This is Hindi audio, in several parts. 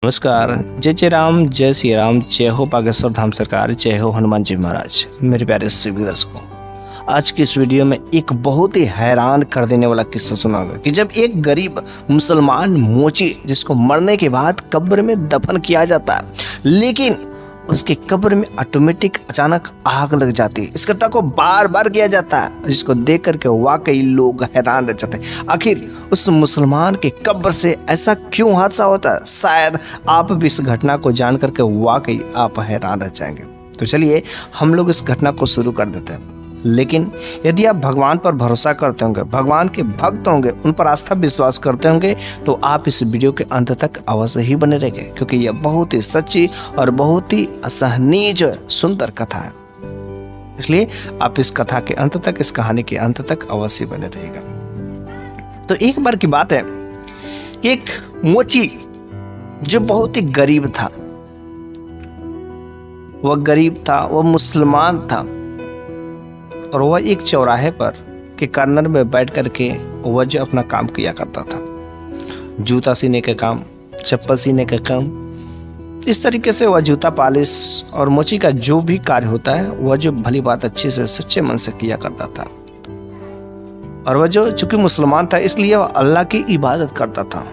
नमस्कार। जय जय राम, जय श्री राम, जय हो बागेश्वर धाम सरकार, जय हो हनुमान जी महाराज। मेरे प्यारे सभी दर्शकों, आज की इस वीडियो में एक बहुत ही हैरान कर देने वाला किस्सा सुनाऊंगा कि जब एक गरीब मुसलमान मोची जिसको मरने के बाद कब्र में दफन किया जाता है, लेकिन उसके कब्र में ऑटोमेटिक अचानक आग लग जाती है। इस घटना को बार बार किया जाता है, जिसको देख करके वाकई लोग हैरान रह जाते हैं। आखिर उस मुसलमान के कब्र से ऐसा क्यों हादसा होता है? शायद आप भी इस घटना को जान करके वाकई आप हैरान रह जाएंगे। तो चलिए हम लोग इस घटना को शुरू कर देते हैं। लेकिन यदि आप भगवान पर भरोसा करते होंगे, भगवान के भक्त होंगे, उन पर आस्था विश्वास करते होंगे, तो आप इस वीडियो के अंत तक अवश्य ही बने रहेंगे, क्योंकि यह बहुत ही सच्ची और बहुत ही असहनीय सुंदर कथा है। इसलिए आप इस कथा के अंत तक, इस कहानी के अंत तक अवश्य बने रहिएगा। तो एक बार की बात है, एक मोची जो बहुत ही गरीब था, वह मुसलमान था, और वह एक चौराहे पर के कॉर्नर में बैठ करके वह जो अपना काम किया करता था, जूता सीने का काम, चप्पल सीने का काम, इस तरीके से वह जूता पॉलिश और मोची का जो भी कार्य होता है वह जो भली बात अच्छे से सच्चे मन से किया करता था। और वह जो चूंकि मुसलमान था, इसलिए वह अल्लाह की इबादत करता था।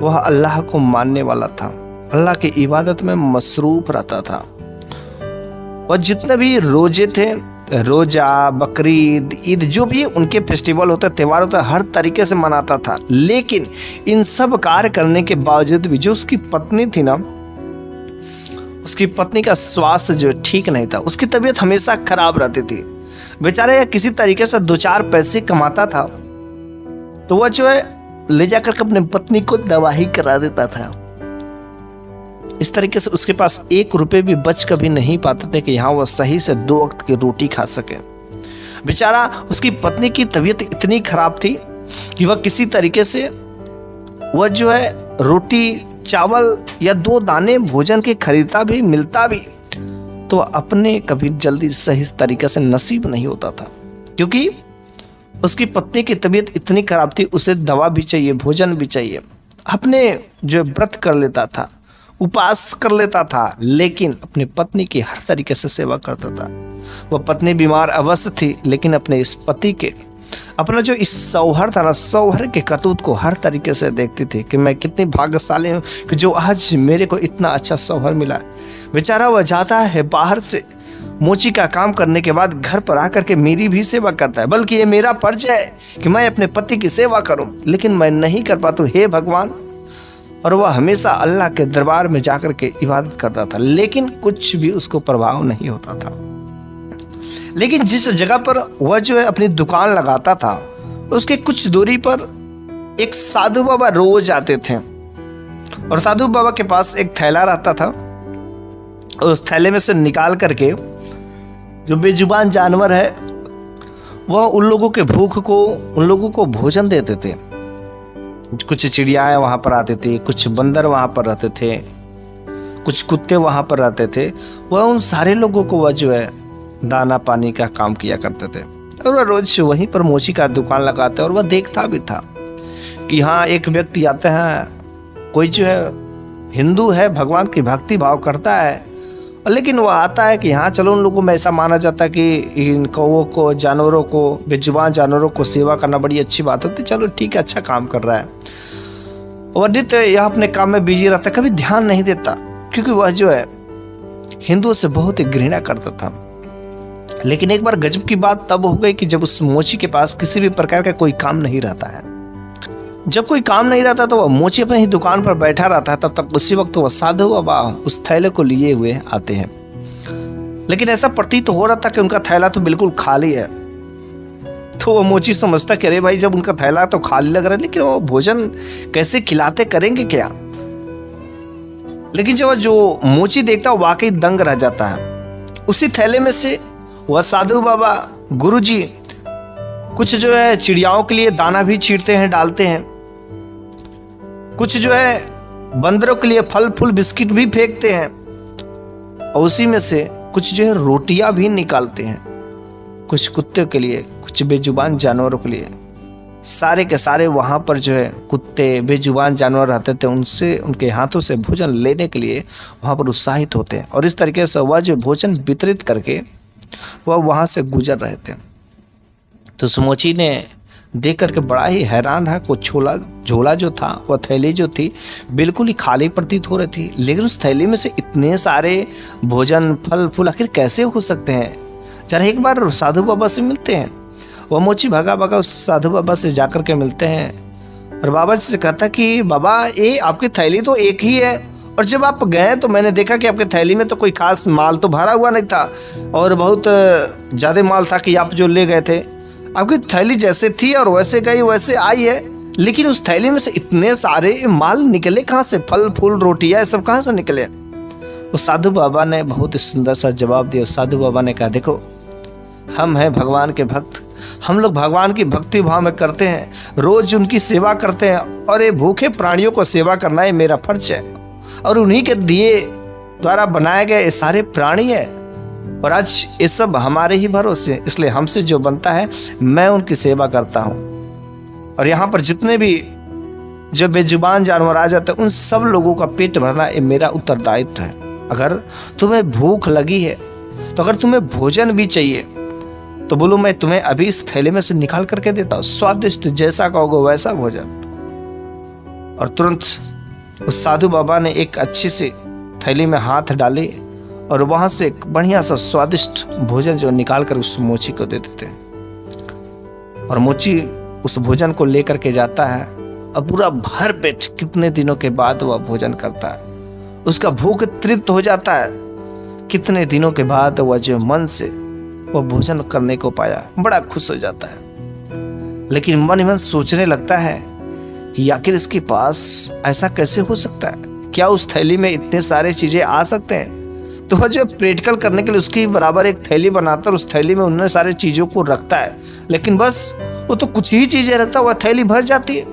वह अल्लाह को मानने वाला था, अल्लाह की इबादत में मसरूफ रहता था। और जितने भी रोजे थे, रोजा, बकरीद, ईद, जो भी उनके फेस्टिवल होते, त्यौहार होता, हर तरीके से मनाता था। लेकिन इन सब कार्य करने के बावजूद भी जो उसकी पत्नी थी ना, उसकी पत्नी का स्वास्थ्य जो ठीक नहीं था, उसकी तबीयत हमेशा खराब रहती थी। बेचारे किसी तरीके से दो चार पैसे कमाता था तो वह जो है ले जाकर अपने पत्नी को दवा ही करा देता था। इस तरीके से उसके पास 1 रुपये भी बच कभी नहीं पाते थे कि यहाँ वह सही से 2 वक्त की रोटी खा सके। बेचारा, उसकी पत्नी की तबीयत इतनी खराब थी कि वह किसी तरीके से वह जो है रोटी, चावल या 2 दाने भोजन के खरीदता भी, मिलता भी, तो अपने कभी जल्दी सही तरीके से नसीब नहीं होता था, क्योंकि उसकी पत्नी की तबीयत इतनी खराब थी। उसे दवा भी चाहिए, भोजन भी चाहिए। अपने जो व्रत कर लेता था, उपवास कर लेता था, लेकिन अपनी पत्नी की हर तरीके से सेवा करता था। वह पत्नी बीमार अवश्य थी, लेकिन अपने इस पति के, अपना जो इस सौहर था ना, सौहर के करतूत को हर तरीके से देखती थी कि मैं कितनी भाग्यशाली हूँ कि जो आज मेरे को इतना अच्छा सौहर मिला। बेचारा वह जाता है बाहर से मोची का काम करने के बाद घर पर आकर के मेरी भी सेवा करता है, बल्कि ये मेरा फर्ज है कि मैं अपने पति की सेवा करूं, लेकिन मैं नहीं कर पाता हूं, हे भगवान। और वह हमेशा अल्लाह के दरबार में जाकर के इबादत करता था, लेकिन कुछ भी उसको प्रभाव नहीं होता था। लेकिन जिस जगह पर वह जो है अपनी दुकान लगाता था, उसके कुछ दूरी पर एक साधु बाबा रोज आते थे, और साधु बाबा के पास एक थैला रहता था। उस थैले में से निकाल करके जो बेजुबान जानवर है, वह उन लोगों के भूख को, उन लोगों को भोजन देते थे। कुछ चिड़ियाएं वहां पर आते थे, कुछ बंदर वहां पर रहते थे, कुछ कुत्ते वहां पर रहते थे। वह उन सारे लोगों को वह जो है दाना पानी का काम किया करते थे, और वह रोज वहीं पर मोची का दुकान लगाते। और वह देखता भी था कि हाँ, एक व्यक्ति आते हैं, कोई जो है हिंदू है, भगवान की भक्ति भाव करता है, लेकिन वह आता है कि हाँ चलो, उन लोगों में ऐसा माना जाता है कि इन कौवों को, जानवरों को, बेजुबान जानवरों को सेवा करना बड़ी अच्छी बात होती है। चलो ठीक है, अच्छा काम कर रहा है। वह नित्य यह अपने काम में बिजी रहता, कभी ध्यान नहीं देता, क्योंकि वह जो है हिंदुओं से बहुत ही घृणा करता था। लेकिन एक बार गजब की बात तब हो गई कि जब उस मोची के पास किसी भी प्रकार का कोई काम नहीं रहता है। जब कोई काम नहीं रहता तो वह मोची अपने ही दुकान पर बैठा रहता है। तब तक उसी वक्त वह साधु बाबा उस थैले को लिए हुए आते हैं, लेकिन ऐसा प्रतीत हो रहा था कि उनका थैला तो बिल्कुल खाली है। तो वह मोची समझता कि अरे भाई, जब उनका थैला तो खाली लग रहा है, लेकिन वो भोजन कैसे खिलाते, करेंगे क्या? लेकिन जब जो मोची देखता है, वाकई दंग रह जाता है। उसी थैले में से वह साधु बाबा, गुरुजी, कुछ जो है चिड़ियाओं के लिए दाना भी छींटते हैं, डालते हैं। कुछ जो है बंदरों के लिए फल फूल बिस्किट भी फेंकते हैं, और उसी में से कुछ जो है रोटियां भी निकालते हैं, कुछ कुत्ते के लिए, कुछ बेजुबान जानवरों के लिए। सारे के सारे वहाँ पर जो है कुत्ते बेजुबान जानवर रहते थे, उनसे उनके हाथों से भोजन लेने के लिए वहाँ पर उत्साहित होते हैं। और इस तरीके से वह जो भोजन वितरित करके वह वहाँ से गुजर रहे थे। तो समोची ने देख करके बड़ा ही हैरान रहा। को झोला जो था, वह थैली जो थी बिल्कुल ही खाली प्रतीत हो रही थी, लेकिन उस थैली में से इतने सारे भोजन फल फूल आखिर कैसे हो सकते हैं। जरा एक बार साधु बाबा से मिलते हैं। वह मोची भागा भागा उस साधु बाबा से जाकर के मिलते हैं और बाबा जी से कहता कि बाबा ये आपकी थैली तो एक ही है, और जब आप गए तो मैंने देखा कि आपकी थैली में तो कोई खास माल तो भरा हुआ नहीं था और बहुत ज़्यादा माल था कि आप जो ले गए थे। आपकी थैली जैसे थी और वैसे गई वैसे आई है, लेकिन उस थैली में से इतने सारे माल निकले कहाँ से? फल फूल रोटियाँ ये सब कहाँ से निकले? उस साधु बाबा ने बहुत ही सुंदर सा जवाब दिया। साधु बाबा ने कहा देखो, हम हैं भगवान के भक्त, हम लोग भगवान की भक्ति भाव में करते हैं, रोज उनकी सेवा करते हैं, और ये भूखे प्राणियों को सेवा करना ये मेरा फर्ज है। और उन्हीं के दिए द्वारा बनाए गए ये सारे प्राणी है, और आज ये सब हमारे ही भरोसे, इसलिए हमसे जो बनता है मैं उनकी सेवा करता हूँ। और यहाँ पर जितने भी जो बेजुबान जानवर आ जाते हैं उन सब लोगों का पेट भरना ये मेरा उत्तरदायित्व है। अगर तुम्हें भूख लगी है, तो अगर तुम्हें भोजन भी चाहिए तो बोलो, मैं तुम्हें अभी इस थैले में से निकाल करके देता हूँ, स्वादिष्ट जैसा कहोगे वैसा भोजन। और तुरंत उस साधु बाबा ने एक अच्छी सी थैली में हाथ डाले और वहां से एक बढ़िया सा स्वादिष्ट भोजन जो निकाल कर उस मोची को दे देते हैं। और मोची उस भोजन को लेकर के जाता है और पूरा भर पेट कितने दिनों के बाद वह भोजन करता है। उसका भूख तृप्त हो जाता है। कितने दिनों के बाद वह जो मन से वह भोजन करने को पाया, बड़ा खुश हो जाता है। लेकिन मन ही मन सोचने लगता है कि आखिर इसके पास ऐसा कैसे हो सकता है? क्या उस थैली में इतने सारे चीजें आ सकते हैं? तो वह जो प्रैक्टिकल करने के लिए उसकी बराबर एक थैली बनाता है, उस थैली में उन्हें सारे चीजों को रखता है, लेकिन बस वो तो कुछ ही चीजें रखता, वह थैली भर जाती है।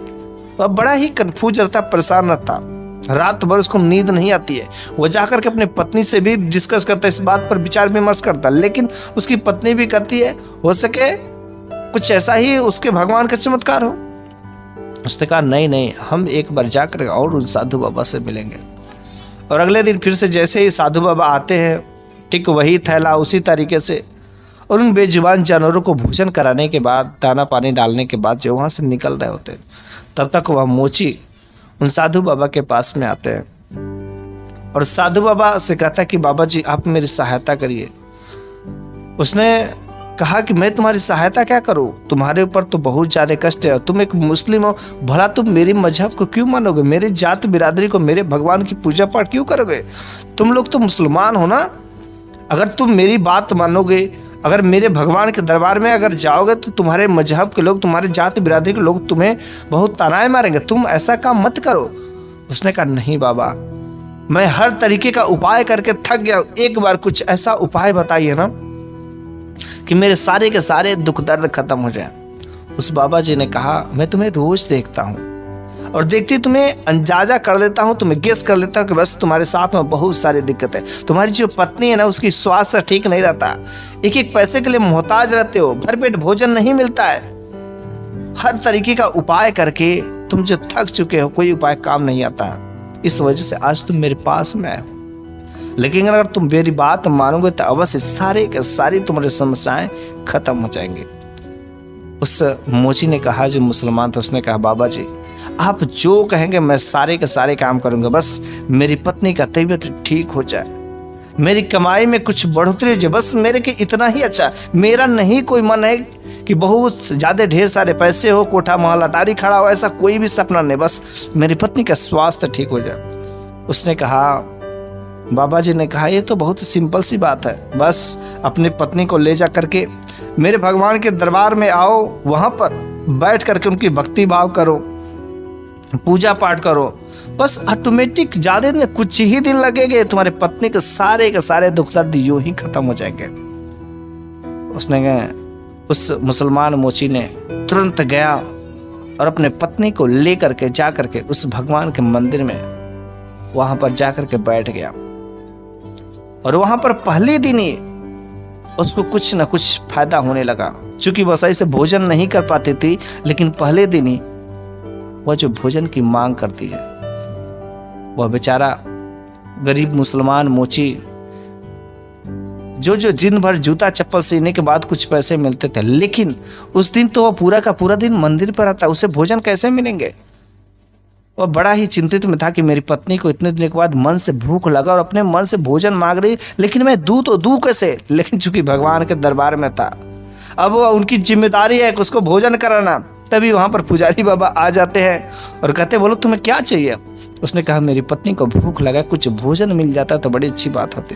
वह बड़ा ही कंफ्यूज रहता, परेशान रहता, रात भर उसको नींद नहीं आती है। वह जाकर के अपने पत्नी से भी डिस्कस करता है, इस बात पर विचार विमर्श करता, लेकिन उसकी पत्नी भी कहती है हो सके कुछ ऐसा ही उसके भगवान का चमत्कार हो। उसने कहा नहीं, हम एक बार जाकर और उन साधु बाबा से मिलेंगे। और अगले दिन फिर से जैसे ही साधु बाबा आते हैं, ठीक वही थैला उसी तरीके से, और उन बेजुबान जानवरों को भोजन कराने के बाद, दाना पानी डालने के बाद जो वहाँ से निकल रहे होते, तब तक वह मोची उन साधु बाबा के पास में आते हैं और साधु बाबा से कहता है कि बाबा जी आप मेरी सहायता करिए। उसने कहा कि मैं तुम्हारी सहायता क्या करूं? तुम्हारे ऊपर तो बहुत ज़्यादा कष्ट है, तुम एक मुस्लिम हो, भला तुम मेरी मजहब को क्यों मानोगे? मेरे जात बिरादरी को, मेरे भगवान की पूजा पाठ क्यों करोगे? तुम लोग तो मुसलमान हो ना। अगर तुम मेरी बात मानोगे, अगर मेरे भगवान के दरबार में अगर जाओगे तो तुम्हारे मजहब के लोग, तुम्हारे जात बिरादरी के लोग तुम्हें बहुत तानाएं मारेंगे, तुम ऐसा काम मत करो। उसने कहा नहीं बाबा, मैं हर तरीके का उपाय करके थक गया, एक बार कुछ ऐसा उपाय बताइए ना कि मेरे सारे के सारे दुख दर्द खत्म हो जाए। उस बाबा जी ने कहा मैं तुम्हें रोज देखता हूँ और देखती तुम्हें अंदाजा कर लेता हूँ, तुम्हें गेस कर लेता हूँ कि बस तुम्हारे साथ में बहुत सारी दिक्कत है। तुम्हारी जो पत्नी है ना, उसकी स्वास्थ्य ठीक नहीं रहता, एक एक पैसे के लिए मोहताज रहते हो, भरपेट भोजन नहीं मिलता है। हर तरीके का उपाय करके तुम जो थक चुके हो, कोई उपाय काम नहीं आता। इस वजह से आज तुम मेरे पास में आए हो, लेकिन अगर तुम मेरी बात मानोगे तो अवश्य सारे के सारी तुम्हारी समस्याएं खत्म हो जाएंगी। उस मोची ने कहा, जो मुसलमान था, उसने कहा बाबा जी आप जो कहेंगे मैं सारे के सारे काम करूंगा, बस मेरी पत्नी का तबीयत ठीक हो जाए, मेरी कमाई में कुछ बढ़ोतरी हो जाए, बस मेरे के इतना ही अच्छा। मेरा नहीं कोई मन है कि बहुत ज़्यादा ढेर सारे पैसे हो, कोठा महल अटारी खड़ा हो, ऐसा कोई भी सपना नहीं, बस मेरी पत्नी का स्वास्थ्य ठीक हो जाए। उसने कहा, बाबा जी ने कहा ये तो बहुत सिंपल सी बात है, बस अपनी पत्नी को ले जा करके मेरे भगवान के दरबार में आओ, वहाँ पर बैठ करके उनकी भक्ति भाव करो, पूजा पाठ करो, बस ऑटोमेटिक ज़्यादा दिन, कुछ ही दिन लगेंगे, तुम्हारे पत्नी के सारे दुख दर्द यूं ही खत्म हो जाएंगे। उसने उस मुसलमान मोची ने तुरंत गया और अपने पत्नी को ले करके जा करके उस भगवान के मंदिर में वहां पर जा करके बैठ गया। और वहां पर पहले दिन ही उसको कुछ ना कुछ फायदा होने लगा। चूंकि वह सही से भोजन नहीं कर पाती थी, लेकिन पहले दिन ही वह जो भोजन की मांग करती है, वह बेचारा गरीब मुसलमान मोची जो दिन भर जूता चप्पल सीने के बाद कुछ पैसे मिलते थे, लेकिन उस दिन तो वह पूरा का पूरा दिन मंदिर पर आता, उसे भोजन कैसे मिलेंगे। वह बड़ा ही चिंतित में था कि मेरी पत्नी को इतने दिनों के बाद मन से भूख लगा और अपने मन से भोजन मांग रही, लेकिन मैं दूं तो दूं कैसे। लेकिन चूंकि भगवान के दरबार में था, अब वह उनकी जिम्मेदारी है कि उसको भोजन कराना। तभी वहां पर पुजारी बाबा आ जाते हैं और कहते बोलो तुम्हें क्या चाहिए। उसने कहा मेरी पत्नी को भूख लगा, कुछ भोजन मिल जाता तो बड़ी अच्छी बात होती।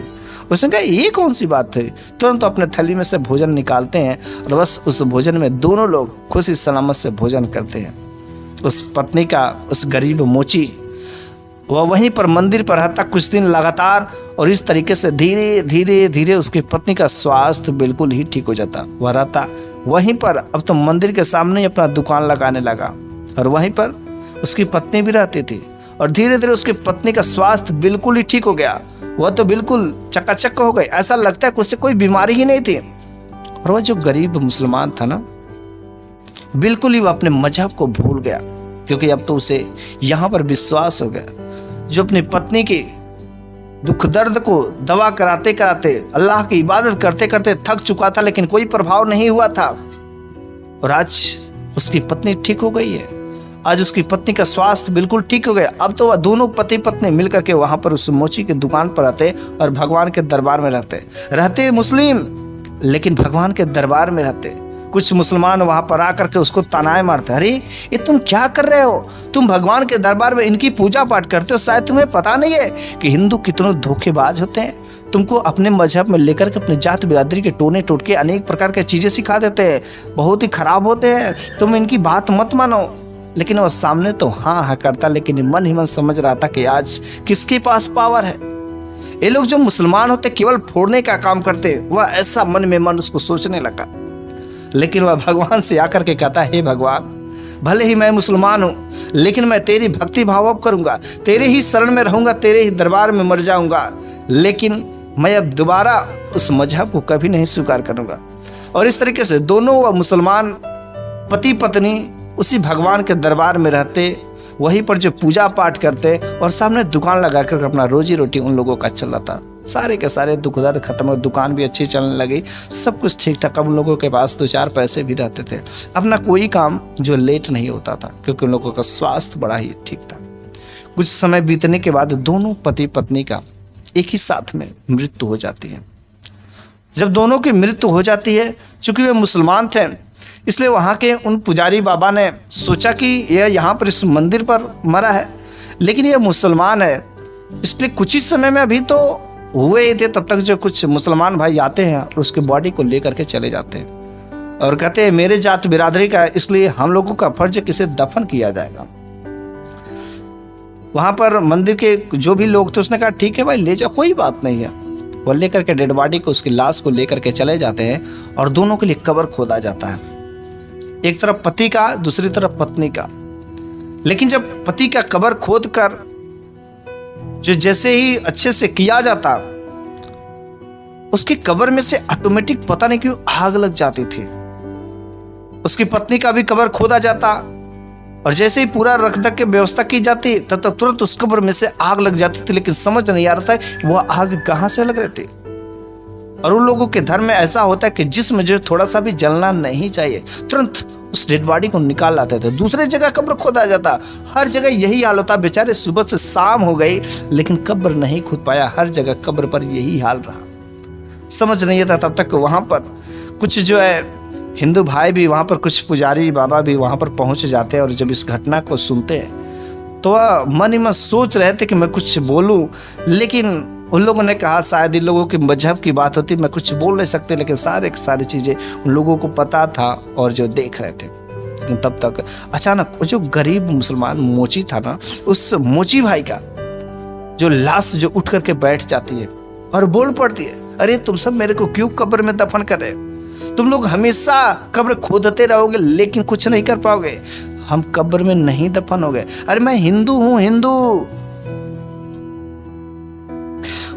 उसने कहा ये कौन सी बात है। तुरंत तो अपने थैली में से भोजन निकालते हैं और बस उस भोजन में दोनों लोग खुशी सलामत से भोजन करते हैं। उस पत्नी का, उस गरीब मोची, वह वहीं पर मंदिर पर रहता कुछ दिन लगातार, और इस तरीके से धीरे धीरे धीरे उसकी पत्नी का स्वास्थ्य बिल्कुल ही ठीक हो जाता। वह रहता वहीं पर, अब तो मंदिर के सामने ही अपना दुकान लगाने लगा और वहीं पर उसकी पत्नी भी रहती थी। और धीरे धीरे उसकी पत्नी का स्वास्थ्य बिल्कुल ही ठीक हो गया। वह तो बिल्कुल चकाचक हो गई, ऐसा लगता है कि उससे कोई बीमारी ही नहीं थी। और वह जो गरीब मुसलमान था ना, बिल्कुल ही वह अपने मजहब को भूल गया, क्योंकि अब तो उसे यहाँ पर विश्वास हो गया। जो अपनी पत्नी की दुख दर्द को दवा कराते कराते, अल्लाह की इबादत करते करते थक चुका था, लेकिन कोई प्रभाव नहीं हुआ था। और आज उसकी पत्नी ठीक हो गई है। आज उसकी पत्नी का स्वास्थ्य बिल्कुल ठीक हो गया। अब तो वह दोनों पति पत्नी मिलकर के वहां पर उस मोची की दुकान पर आते और भगवान के दरबार में रहते मुस्लिम, लेकिन भगवान के दरबार में रहते। कुछ मुसलमान वहां पर आकर के उसको तानाए मारते, अरे ये तुम क्या कर रहे हो, तुम भगवान के दरबार में इनकी पूजा पाठ करते हो, शायद तुम्हें पता नहीं है कि हिंदू कितने धोखेबाज होते हैं। तुमको अपने मजहब में लेकर के अपने जात बिरादरी के टोने टोटके अनेक प्रकार की चीजें सिखा देते हैं, बहुत ही खराब होते हैं, तुम इनकी बात मत मानो। लेकिन वह सामने तो हाँ करता, लेकिन मन ही मन समझ रहा था कि आज किसके पास पावर है। ये लोग जो मुसलमान होते केवल फोड़ने का काम करते, वह ऐसा मन में मन उसको सोचने लगा। लेकिन वह भगवान से आकर के कहता है, हे भगवान, भले ही मैं मुसलमान हूं, लेकिन मैं तेरी भक्ति भाव अब करूंगा, तेरे ही शरण में रहूंगा, तेरे ही दरबार में मर जाऊंगा, लेकिन मैं अब दोबारा उस मजहब को कभी नहीं स्वीकार करूंगा। और इस तरीके से दोनों वह मुसलमान पति पत्नी उसी भगवान के दरबार में रहते, वहीं पर जो पूजा पाठ करते और सामने दुकान लगाकर अपना रोजी रोटी उन लोगों का चल रहा था। सारे के सारे दुख दर्द खत्म हो, दुकान भी अच्छी चलने लगी, सब कुछ ठीक ठाक। अब उन लोगों के पास 2-4 पैसे भी रहते थे, अपना कोई काम जो लेट नहीं होता था, क्योंकि उन लोगों का स्वास्थ्य बड़ा ही ठीक था। कुछ समय बीतने के बाद दोनों पति पत्नी का एक ही साथ में मृत्यु हो जाती है। जब दोनों की मृत्यु हो जाती है, चूंकि वे मुसलमान थे, इसलिए वहाँ के उन पुजारी बाबा ने सोचा कि यह यहाँ पर इस मंदिर पर मरा है, लेकिन यह मुसलमान है, इसलिए कुछ ही समय में अभी तो हुए ही थे, तब तक जो कुछ मुसलमान भाई आते हैं और उसके बॉडी को लेकर के चले जाते हैं और कहते हैं मेरे जात बिरादरी का, इसलिए हम लोगों का फर्ज है कि इसे दफन किया जाएगा। वहाँ पर मंदिर के जो भी लोग थे, उसने कहा ठीक है भाई ले जाओ, कोई बात नहीं है। वो लेकर के डेड बॉडी को, उसकी लाश को लेकर के चले जाते हैं और दोनों के लिए कब्र खोदा जाता है, एक तरफ पति का, दूसरी तरफ पत्नी का। लेकिन जब पति का कब्र खोद कर जो जैसे ही अच्छे से किया जाता, उसकी कब्र में से ऑटोमेटिक पता नहीं क्यों आग लग जाती थी। उसकी पत्नी का भी कब्र खोदा जाता और जैसे ही पूरा रख रख के व्यवस्था की जाती, तब तक तुरंत उस कब्र में से आग लग जाती थी, लेकिन समझ नहीं आ रहा था वह आग कहां से लग रही थी। और उन लोगों के धर्म में ऐसा होता है कि जिसमें जो थोड़ा सा भी जलना नहीं चाहिए, तुरंत उस डेड बॉडी को निकाल लाते थे, दूसरी जगह कब्र खोदा जाता। हर जगह यही हाल होता। बेचारे सुबह से शाम हो गई, लेकिन कब्र नहीं खोद पाया, हर जगह कब्र पर यही हाल रहा। समझ नहीं आता। तब तक वहां पर कुछ जो है हिंदू भाई भी, वहां पर कुछ पुजारी बाबा भी वहां पर पहुंच जाते हैं और जब इस घटना को सुनते हैं तो वह मन ही मन सोच रहे थे कि मैं कुछ बोलूं, लेकिन उन लोगों ने कहा शायद इन लोगों की मजहब की बात होती, मैं कुछ बोल नहीं सकते, लेकिन सारी चीज़ें उन लोगों को पता था और जो देख रहे थे। लेकिन तब तक अचानक जो गरीब मुसलमान मोची था ना, उस मोची भाई का जो लाश जो उठ करके बैठ जाती है और बोल पड़ती है, अरे तुम सब मेरे को क्यों कब्र में दफन कर रहे हो? तुम लोग हमेशा कब्र खोदते रहोगे लेकिन कुछ नहीं कर पाओगे, हम कब्र में नहीं दफन हो गए। अरे मैं हिंदू हूं, हिंदू।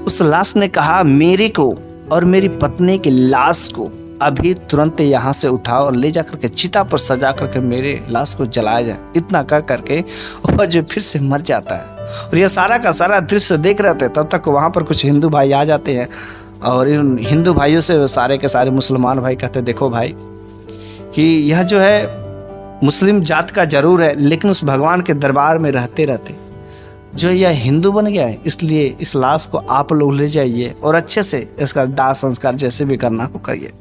उस लाश ने कहा मेरे को और मेरी पत्नी की लाश को अभी तुरंत यहाँ से उठाओ और ले जा करके चिता पर सजा करके मेरे लाश को जलाया जाए। इतना कह करके वह जो फिर से मर जाता है। और यह सारा का सारा दृश्य देख रहे होते, तब तक वहाँ पर कुछ हिंदू भाई आ जाते हैं और इन हिंदू भाइयों से सारे के सारे मुसलमान भाई कहते, देखो भाई कि यह जो है मुस्लिम जात का जरूर है, लेकिन उस भगवान के दरबार में रहते रहते जो यह हिंदू बन गया है, इसलिए इस लाश को आप लोग ले जाइए और अच्छे से इसका दाह संस्कार जैसे भी करना हो करिए।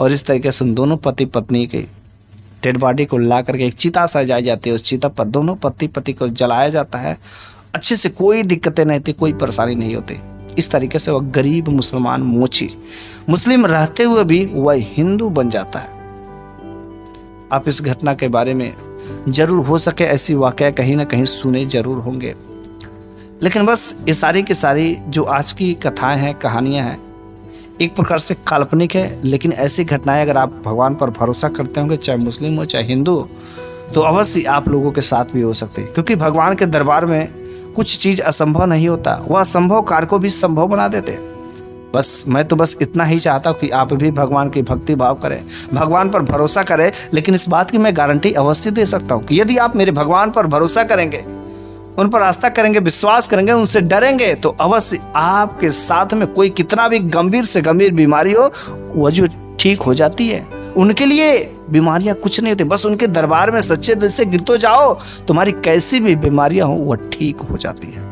और इस तरीके से उन दोनों पति पत्नी के डेड बॉडी को ला करके एक चिता सजाई जाती है। उस चिता पर दोनों पति को जलाया जाता है। अच्छे से, कोई दिक्कतें नहीं थी, कोई परेशानी नहीं होती। इस तरीके से वह गरीब मुसलमान मोची मुस्लिम रहते हुए भी वह हिंदू बन जाता है। आप इस घटना के बारे में जरूर हो सके ऐसी वाकया कहीं ना कहीं सुने जरूर होंगे, लेकिन बस ये सारी की सारी जो आज की कथाएं हैं, कहानियां हैं, एक प्रकार से काल्पनिक है। लेकिन ऐसी घटनाएं अगर आप भगवान पर भरोसा करते होंगे, चाहे मुस्लिम हो चाहे हिंदू, तो अवश्य आप लोगों के साथ भी हो सकते हैं। क्योंकि भगवान के दरबार में कुछ चीज़ असंभव नहीं होता, वह असंभव कार्य को भी संभव बना देते हैं। बस मैं तो बस इतना ही चाहता हूँ कि आप भी भगवान की भक्ति भाव करें, भगवान पर भरोसा करें। लेकिन इस बात की मैं गारंटी अवश्य दे सकता हूँ कि यदि आप मेरे भगवान पर भरोसा करेंगे, उन पर आस्था करेंगे, विश्वास करेंगे, उनसे डरेंगे, तो अवश्य आपके साथ में कोई कितना भी गंभीर से गंभीर बीमारी हो, वह जो ठीक हो जाती है। उनके लिए बीमारियां कुछ नहीं होती, बस उनके दरबार में सच्चे दिल से गिर तो जाओ, तुम्हारी कैसी भी बीमारियां हो वह ठीक हो जाती है।